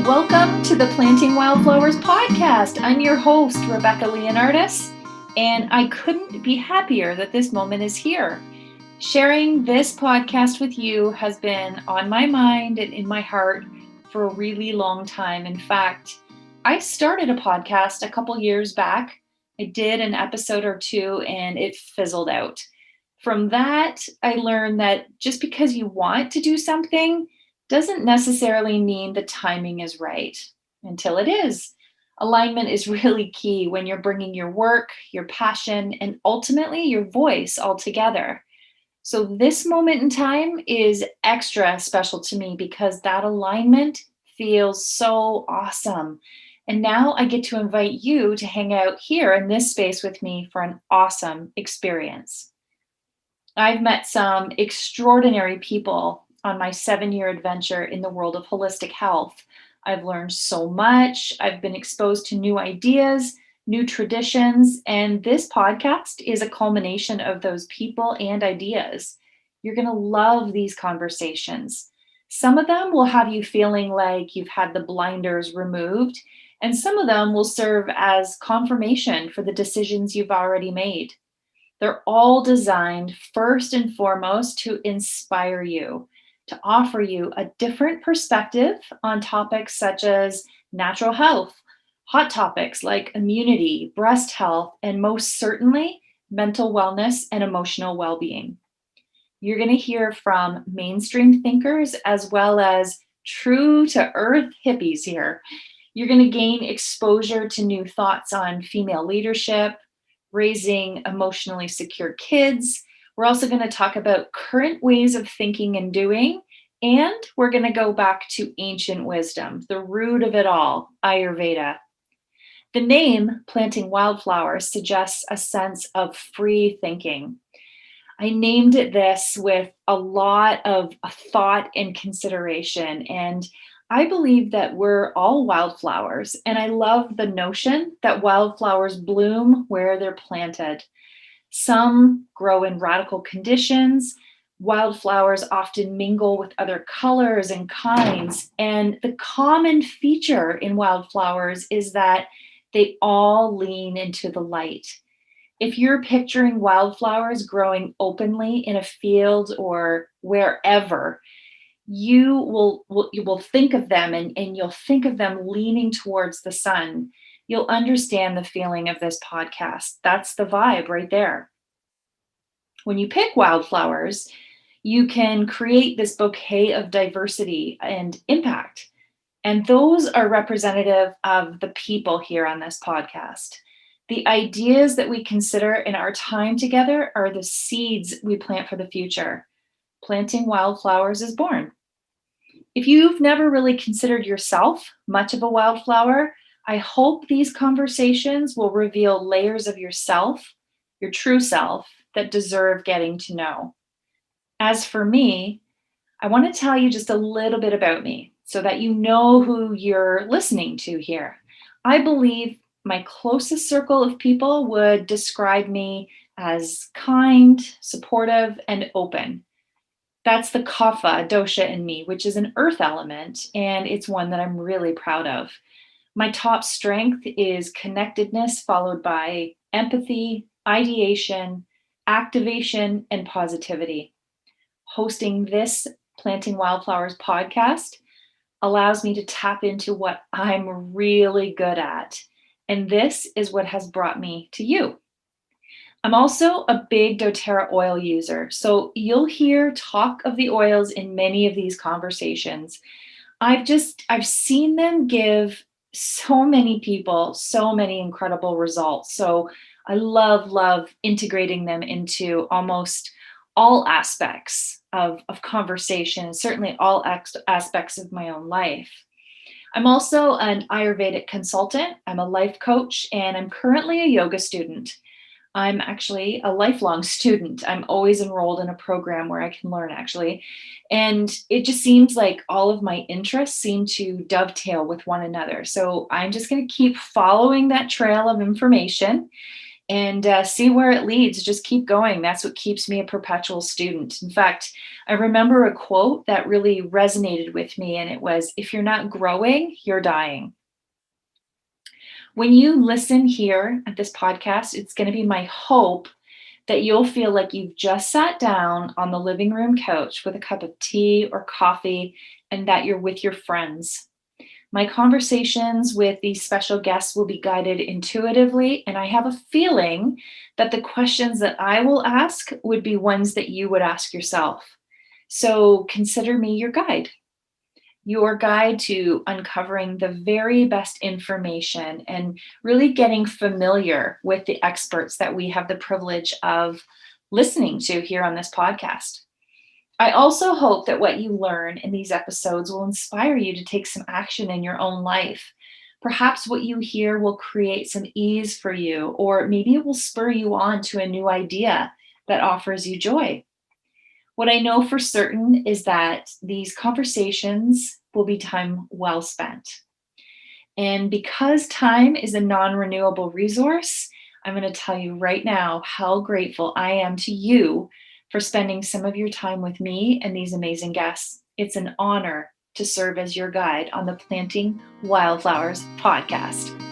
welcome to the Planting Wildflowers podcast. I'm your host, Rebecca Leonardes, and I couldn't be happier that this moment is here. Sharing this podcast with you has been on my mind and in my heart for a really long time. In fact, I started a podcast a couple years back. I did an episode or two and it fizzled out. From that, I learned that just because you want to do something doesn't necessarily mean the timing is right until it is. Alignment is really key when you're bringing your work, your passion, and ultimately your voice all together. So this moment in time is extra special to me because that alignment feels so awesome. And now I get to invite you to hang out here in this space with me for an awesome experience. I've met some extraordinary people on my 7-year adventure in the world of holistic health. I've learned so much. I've been exposed to new ideas, new traditions, and this podcast is a culmination of those people and ideas. You're going to love these conversations. Some of them will have you feeling like you've had the blinders removed, and some of them will serve as confirmation for the decisions you've already made. They're all designed first and foremost to inspire you, to offer you a different perspective on topics such as natural health, hot topics like immunity, breast health, and most certainly mental wellness and emotional well-being. You're going to hear from mainstream thinkers as well as true to earth hippies here. You're going to gain exposure to new thoughts on female leadership, raising emotionally secure kids. We're also going to talk about current ways of thinking and doing, and we're going to go back to ancient wisdom, the root of it all, Ayurveda. The name Planting Wildflowers suggests a sense of free thinking. I named it this with a lot of thought and consideration, and I believe that we're all wildflowers, and I love the notion that wildflowers bloom where they're planted. Some grow in radical conditions. Wildflowers often mingle with other colors and kinds. And the common feature in wildflowers is that they all lean into the light. If you're picturing wildflowers growing openly in a field or wherever, you will think of them and you'll think of them leaning towards the sun. You'll understand the feeling of this podcast. That's the vibe right there. When you pick wildflowers, you can create this bouquet of diversity and impact. And those are representative of the people here on this podcast. The ideas that we consider in our time together are the seeds we plant for the future. Planting wildflowers is born. If you've never really considered yourself much of a wildflower, I hope these conversations will reveal layers of yourself, your true self, that deserve getting to know. As for me, I want to tell you just a little bit about me so that you know who you're listening to here. I believe my closest circle of people would describe me as kind, supportive, and open. That's the kapha dosha in me, which is an earth element, and it's one that I'm really proud of. My top strength is connectedness, followed by empathy, ideation, activation, and positivity. Hosting this Planting Wildflowers podcast allows me to tap into what I'm really good at, and this is what has brought me to you. I'm also a big doTERRA oil user, so you'll hear talk of the oils in many of these conversations. I've seen them give so many people so many incredible results. So I love integrating them into almost all aspects of conversation, certainly all aspects of my own life. I'm also an Ayurvedic consultant. I'm a life coach, and I'm currently a yoga student. I'm actually a lifelong student. I'm always enrolled in a program where I can learn, actually. And it just seems like all of my interests seem to dovetail with one another. So I'm just going to keep following that trail of information. and see where it leads. Just keep going. That's what keeps me a perpetual student. In fact, I remember a quote that really resonated with me, and it was, "If you're not growing, you're dying." When you listen here at this podcast, it's going to be my hope that you'll feel like you've just sat down on the living room couch with a cup of tea or coffee and that you're with your friends. My conversations with these special guests will be guided intuitively, and I have a feeling that the questions that I will ask would be ones that you would ask yourself. So consider me your guide to uncovering the very best information and really getting familiar with the experts that we have the privilege of listening to here on this podcast. I also hope that what you learn in these episodes will inspire you to take some action in your own life. Perhaps what you hear will create some ease for you, or maybe it will spur you on to a new idea that offers you joy. What I know for certain is that these conversations will be time well spent. And because time is a non-renewable resource, I'm going to tell you right now how grateful I am to you for spending some of your time with me and these amazing guests. It's an honor to serve as your guide on the Planting Wildflowers podcast.